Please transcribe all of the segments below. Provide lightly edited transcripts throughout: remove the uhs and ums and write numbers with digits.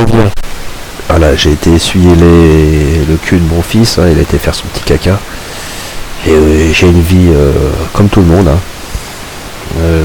reviens. Voilà, j'ai été essuyer le cul de mon fils, hein, il a été faire son petit caca. Et j'ai une vie comme tout le monde. Hein.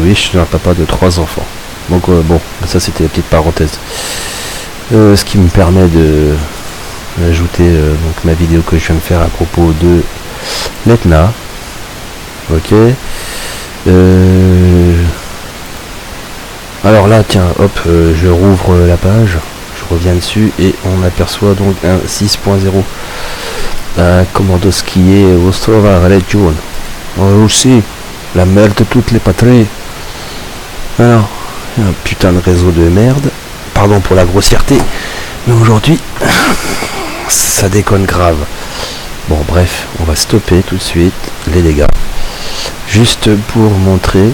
Oui, je suis un papa de 3 enfants. Donc bon, ça c'était la petite parenthèse. Ce qui me permet de ajouter donc ma vidéo que je viens de faire à propos de l'Etna. Ok. Alors là, tiens, hop, je rouvre la page, je reviens dessus et on aperçoit donc un 6.0. Un commando skié Ostrova Region. Aussi, la merde de toutes les patries. Alors, un putain de réseau de merde. Pardon pour la grossièreté, mais aujourd'hui, ça déconne grave. Bon, bref, on va stopper tout de suite les dégâts. Juste pour montrer,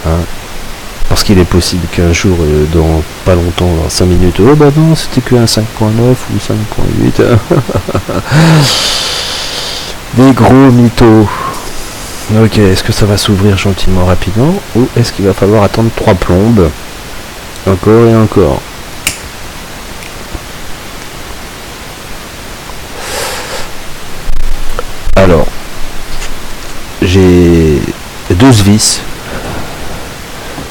hein, parce qu'il est possible qu'un jour, dans pas longtemps, dans 5 minutes, oh bah non, c'était que un 5.9 ou 5.8. Des gros mythos. Ok, est-ce que ça va s'ouvrir gentiment rapidement ou est-ce qu'il va falloir attendre 3 plombes encore et encore? Alors, j'ai 12 vis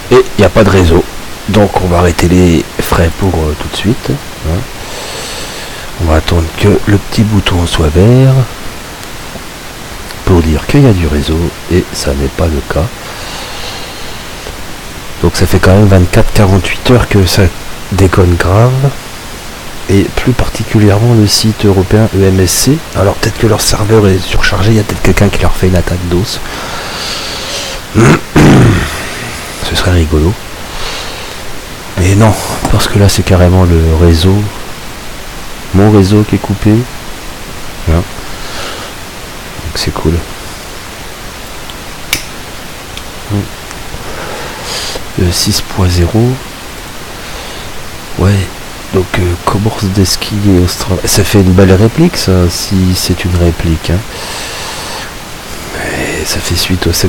et il n'y a pas de réseau, donc on va arrêter les frais pour tout de suite. Hein. On va attendre que le petit bouton soit vert pour dire qu'il y a du réseau et ça n'est pas le cas. Donc ça fait quand même 24-48 heures que ça déconne grave. Et plus particulièrement le site européen EMSC. Alors peut-être que leur serveur est surchargé, il y a peut-être quelqu'un qui leur fait une attaque d'os. Ce serait rigolo. Mais non, parce que là c'est carrément le réseau. Mon réseau qui est coupé. Hein. Donc c'est cool. Le 6.0. Ouais. Donc Komorowski et Ostrava. Ça fait une belle réplique ça, si c'est une réplique. Hein. Et ça fait suite au 7.4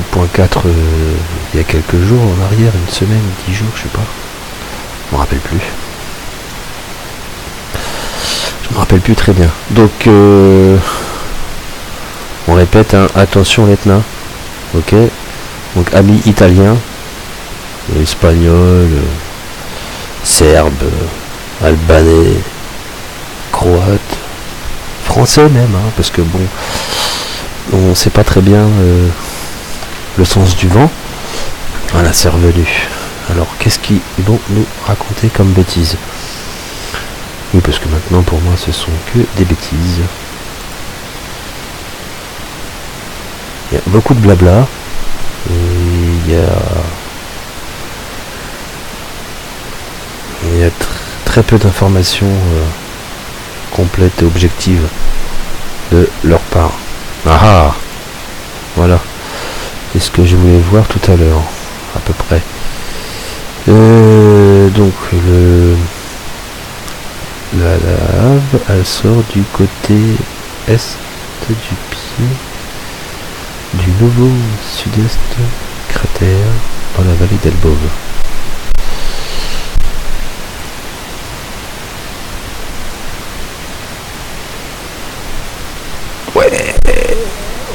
il y a quelques jours en arrière, une semaine, 10 jours, je sais pas. Je me rappelle plus. Je me rappelle plus très bien. Donc on répète, hein, attention l'Etna. Ok. Donc amis italiens, espagnol, serbe, albanais, croate, français même, hein, parce que bon, on sait pas très bien le sens du vent. Voilà, c'est revenu. Alors, qu'est-ce qu'ils vont nous raconter comme bêtises? Oui, parce que maintenant, pour moi, ce sont que des bêtises. Il y a beaucoup de blabla. Et il y a très peu d'informations complètes et objectives de leur part. Ah ah, voilà. C'est ce que je voulais voir tout à l'heure, à peu près. Donc la lave, elle sort du côté est du pied du nouveau sud-est cratère dans la vallée d'Elbov. Ouais.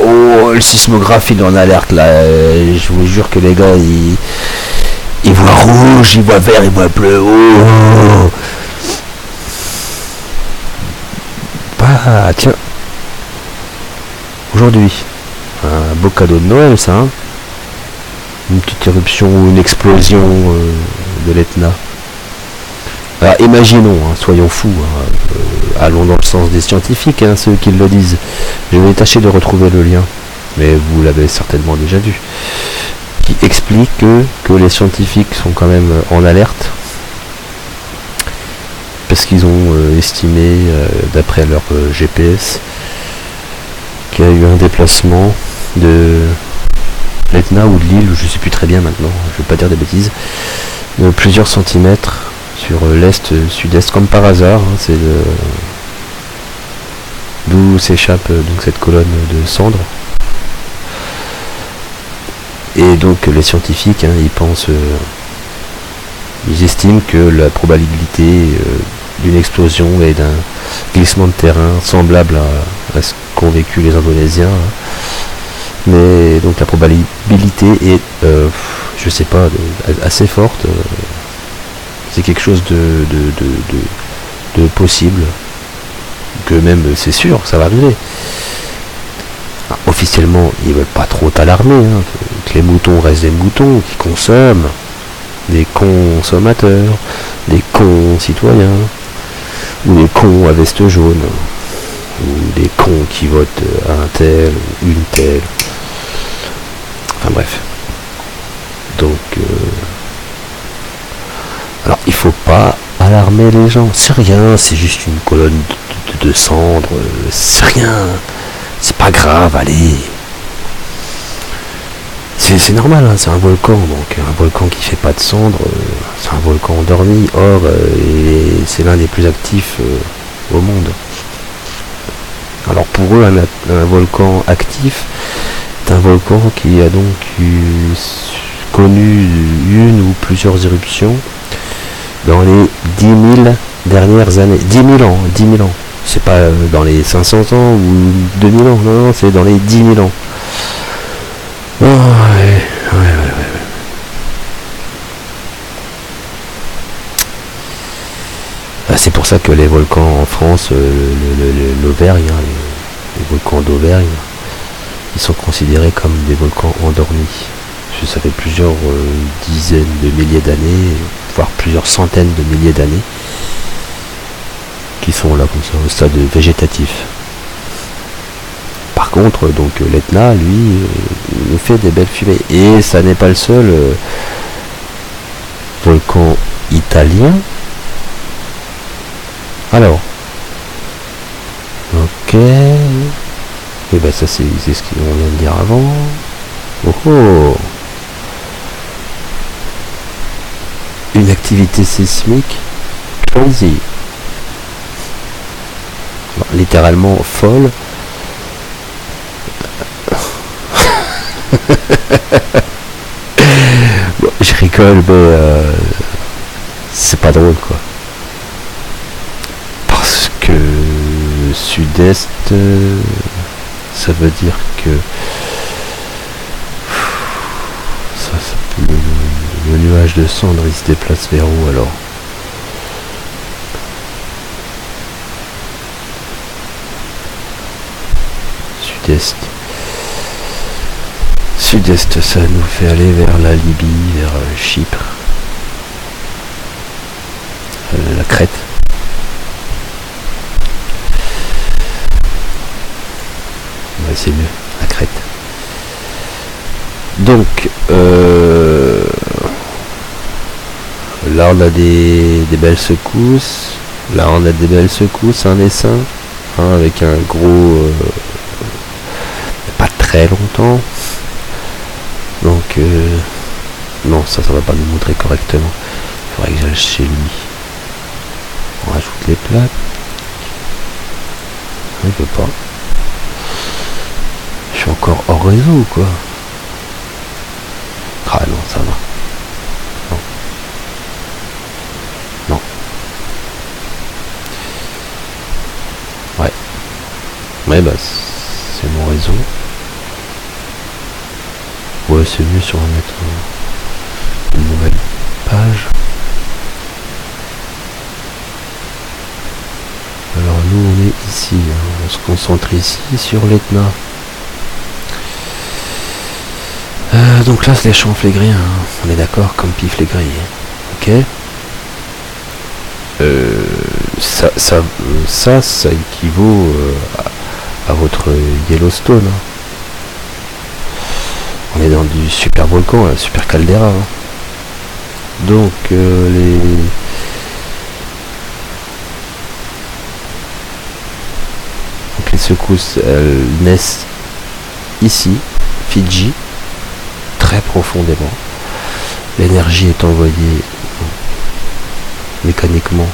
Oh, le sismographe il est en alerte là. Je vous jure que les gars ils voient rouge, ils voient vert, ils voient bleu. Oh. Bah tiens. Aujourd'hui, un beau cadeau de Noël ça. Hein, une petite éruption ou une explosion de l'Etna. Alors imaginons, hein, soyons fous, hein, allons dans le sens des scientifiques, hein, ceux qui le disent. Je vais tâcher de retrouver le lien, mais vous l'avez certainement déjà vu, qui explique que les scientifiques sont quand même en alerte, parce qu'ils ont estimé, d'après leur GPS, qu'il y a eu un déplacement de l'Etna ou de l'île, je ne sais plus très bien maintenant, je ne vais pas dire des bêtises, de plusieurs centimètres sur l'est, sud-est, comme par hasard, hein, c'est d'où s'échappe donc cette colonne de cendres. Et donc les scientifiques, hein, ils pensent, ils estiment que la probabilité d'une explosion et d'un glissement de terrain semblable à ce qu'ont vécu les Indonésiens. Mais donc la probabilité est, je sais pas, assez forte. C'est quelque chose de possible. Que même c'est sûr, ça va arriver. Alors, officiellement, ils veulent pas trop t'alarmer, hein, que les moutons restent des moutons qui consomment, des consommateurs, des cons citoyens, ou des cons à veste jaune, ou des cons qui votent à un tel ou une telle. Enfin bref. Donc, alors il faut pas alarmer les gens. C'est rien, c'est juste une colonne de cendres. C'est rien. C'est pas grave, allez. C'est normal, hein, c'est un volcan, donc un volcan qui fait pas de cendres, c'est un volcan endormi. Or, c'est l'un des plus actifs au monde. Alors pour eux, un volcan actif est un volcan qui a donc connu une ou plusieurs éruptions dans les 10 000 dernières années. 10 000 ans, 10 000 ans. C'est pas dans les 500 ans ou 2000 ans, non, c'est dans les 10 000 ans. Oh, ouais. C'est pour ça que les volcans en France, l'Auvergne, les volcans d'Auvergne, ils sont considérés comme des volcans endormis. Ça fait plusieurs dizaines de milliers d'années, voire plusieurs centaines de milliers d'années, qui sont là comme ça, au stade végétatif. Par contre, donc l'Etna, lui, nous fait des belles fumées. Et ça n'est pas le seul volcan italien. Alors, ok. Et ben ça c'est ce qu'on vient de dire avant. Oh oh. Une activité sismique crazy. Bon, littéralement folle. Bon, je rigole, mais c'est pas drôle quoi. Parce que sud-est, ça veut dire que le nuage de cendres il se déplace vers où alors? Sud-est. Sud-est, ça nous fait aller vers la Libye, vers Chypre, la Crète. Ouais, c'est mieux, la Crète. Donc, là on a des belles secousses. Là on a des belles secousses, un essaim, hein, avec un gros... pas très longtemps. Donc, non, ça va pas nous montrer correctement. Il faudrait que j'aille chez lui. On rajoute les plaques. Il veut pas. Je suis encore hors réseau ou quoi? Ah non, ça va. Non. Non. Ouais. Ouais, bah, c'est mon réseau. Ouais, c'est mieux si on va mettre une nouvelle page. Alors nous on est ici, hein. On se concentre ici sur l'Etna. Donc là c'est les champs flégrés, hein. On est d'accord, comme pif les grilles. Ok. Ça équivaut à votre Yellowstone. Hein. On est dans du super volcan, un super caldeira. Hein. Donc les secousses, elles naissent ici, Fidji, très profondément. L'énergie est envoyée mécaniquement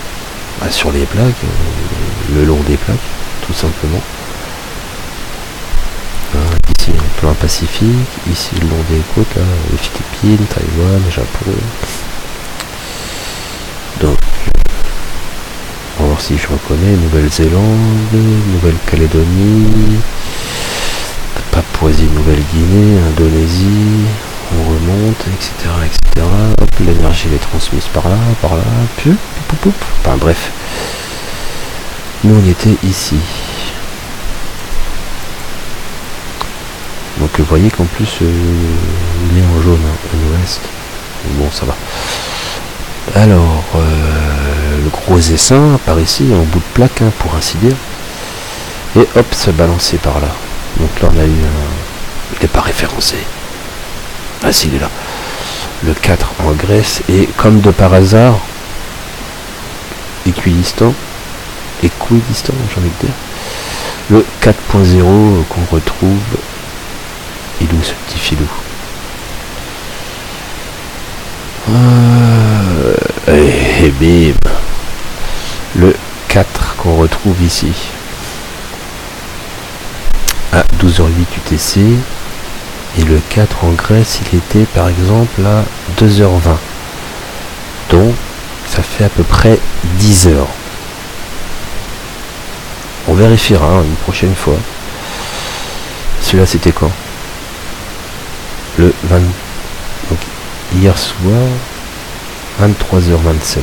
sur les plaques, le long des plaques, tout simplement. Ici le plan Pacifique, ici le long des côtes, là, les Philippines, Taïwan, Japon. Donc alors si je reconnais, Nouvelle-Zélande, Nouvelle-Calédonie, Papouasie-Nouvelle-Guinée, Indonésie, on remonte, etc. etc. Hop, l'énergie elle est transmise par là, puis, enfin bref. Nous on était ici. Donc vous voyez qu'en plus il est en jaune, hein, l'ouest. Bon ça va. Alors le gros essaim par ici en bout de plaque, hein, pour ainsi dire. Et hop, se balancer par là. Donc là on a eu un... Il n'est pas référencé. Ah si, il est là. Le 4 en Grèce, et comme de par hasard, Équidistant, j'ai envie de dire. Le 4.0 qu'on retrouve. Il est où ce petit filou? Et bim. Le 4 qu'on retrouve ici. À 12h08 UTC. Et le 4 en Grèce, il était par exemple à 2h20. Donc, ça fait à peu près 10 heures. On vérifiera, hein, une prochaine fois. Celui-là, c'était quand? Le 20... Donc, hier soir, 23h27.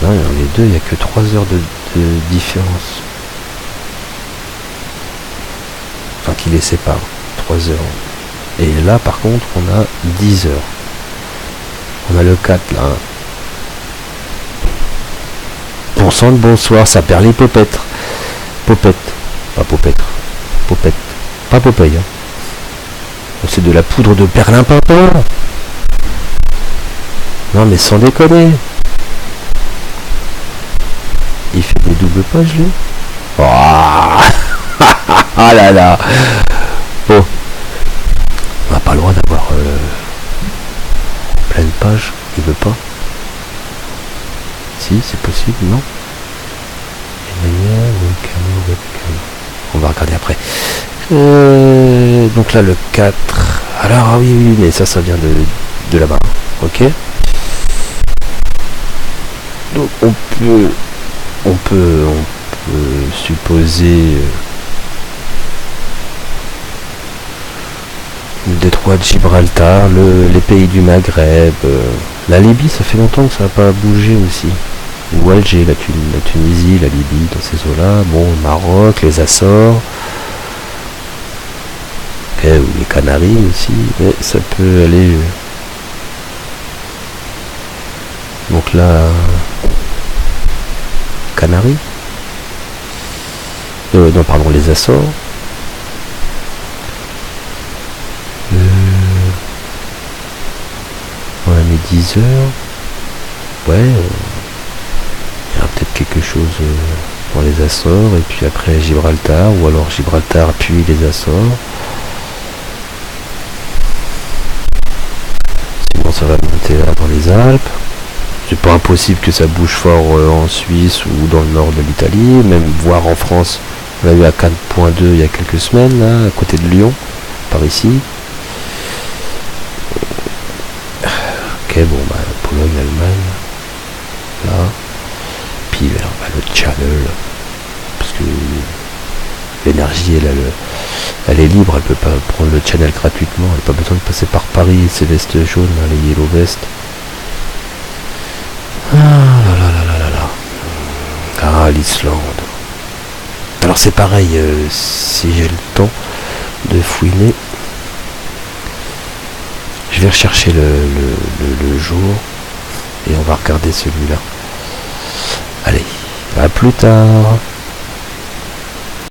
Non, les deux, il n'y a que 3 heures de différence. Enfin, qui les sépare. 3 heures. Et là, par contre, on a 10 heures. On a le 4, là. Bon sang de bonsoir, ça perd les popettes. Popette. Pas popette. Popette. Pas Popeye, hein. C'est de la poudre de perlimpinpin. Non, mais sans déconner. Il fait des doubles pages, lui. Oh ah là là. Bon, on n'a pas le droit d'avoir pleine page, il veut pas. Si, c'est possible, non? On va regarder après. Donc là, le 4. Alors, ah oui, mais ça vient de là-bas. Ok. Donc, on peut supposer... le détroit de Gibraltar, les pays du Maghreb, la Libye, ça fait longtemps que ça n'a pas bougé aussi. Ou Alger, la Tunisie, la Libye, dans ces eaux-là. Bon, le Maroc, les Açores, ou les Canaries aussi, mais ça peut aller. Donc là, Canaries. Non, pardon, les Açores. On a mis 10 heures. Ouais, il y aura peut-être quelque chose dans les Açores, et puis après Gibraltar, ou alors Gibraltar puis les Açores. Sinon ça va monter là dans les Alpes. C'est pas impossible que ça bouge fort en Suisse ou dans le nord de l'Italie, même voire en France. On l'a eu à 4.2 il y a quelques semaines, là, à côté de Lyon, par ici. Ok, bon, bah, Pologne, Allemagne, là, puis le channel, parce que l'énergie, elle est libre, elle peut pas prendre le channel gratuitement, elle n'a pas besoin de passer par Paris, ces vestes jaunes, là, les yellow vestes. Ah là là là là là. Ah, l'Islande. Alors c'est pareil, si j'ai le temps de fouiner, je vais rechercher le jour et on va regarder celui-là. Allez, à plus tard.